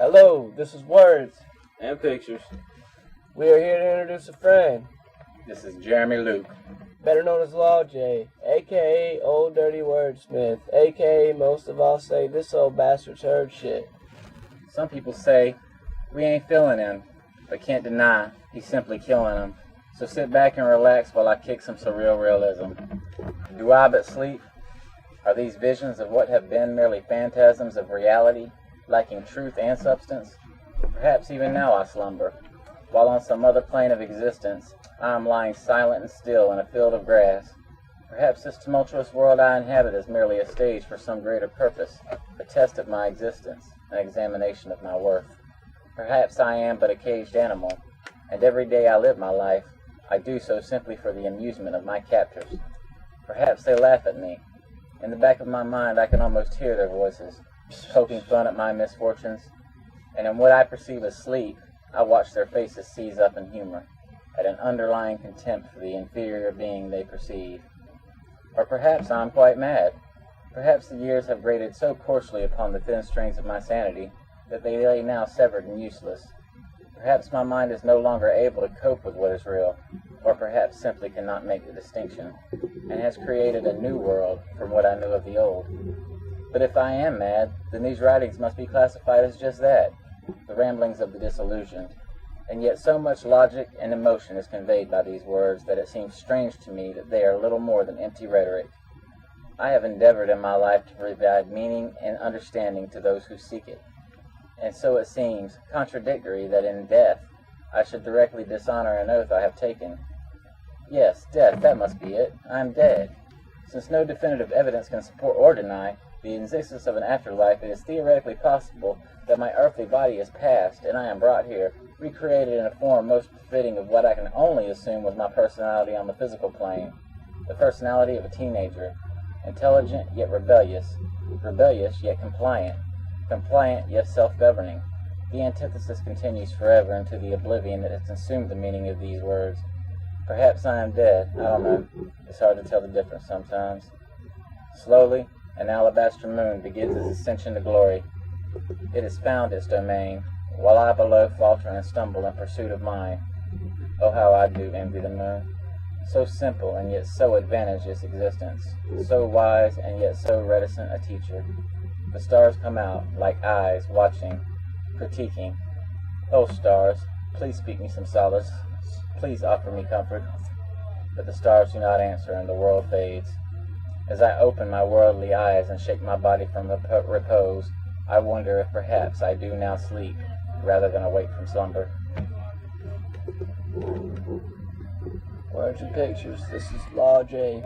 Hello, this is Words. And pictures. We are here to introduce a friend, This is Jeremy Luke. better known as Law J, AKA-Ole Dirty Wordsmith, AKA most of all say this old bastard's heard shit. Some people say we ain't feeling him, but can't deny he's simply killing him. So sit back and relax while I kick some surreal realism. Do I but sleep? Are these visions of what have been merely phantasms of reality, lacking truth and substance? Perhaps even now I slumber, while on some other plane of existence I am lying silent and still in a field of grass. Perhaps this tumultuous world I inhabit is merely a stage for some greater purpose, a test of my existence, an examination of my worth. Perhaps I am but a caged animal, and every day I live my life, I do so simply for the amusement of my captors. Perhaps they laugh at me. In the back of my mind I can almost hear their voices, poking fun at my misfortunes, and in what I perceive as sleep, I watch their faces seize up in humor, at an underlying contempt for the inferior being they perceive. Or perhaps I am quite mad. Perhaps the years have grated so coarsely upon the thin strings of my sanity that they lay now severed and useless. Perhaps my mind is no longer able to cope with what is real, or perhaps simply cannot make the distinction, and has created a new world from what I knew of the old. But if I am mad, then these writings must be classified as just that, the ramblings of the disillusioned. And yet so much logic and emotion is conveyed by these words that it seems strange to me that they are little more than empty rhetoric. I have endeavored in my life to provide meaning and understanding to those who seek it. And so it seems contradictory that in death I should directly dishonor an oath I have taken. Yes, death, that must be it. I am dead. Since no definitive evidence can support or deny the existence of an afterlife, it is theoretically possible that my earthly body is past, and I am brought here, recreated in a form most befitting of what I can only assume was my personality on the physical plane, the personality of a teenager, intelligent yet rebellious, rebellious yet compliant, compliant yet self-governing. The antithesis continues forever into the oblivion that has consumed the meaning of these words. Perhaps I am dead, I don't know. It's hard to tell the difference sometimes. Slowly, an alabaster moon begins its ascension to glory. It has found its domain, while I below falter and stumble in pursuit of mine. Oh, how I do envy the moon. So simple and yet so advantaged its existence, so wise and yet so reticent a teacher. The stars come out, like eyes, watching, critiquing. Oh, stars, please speak me some solace. Please offer me comfort. But the stars do not answer, and the world fades. As I open my worldly eyes and shake my body from repose, I wonder if perhaps I do now sleep, rather than awake from slumber. Words and pictures, this is Law J.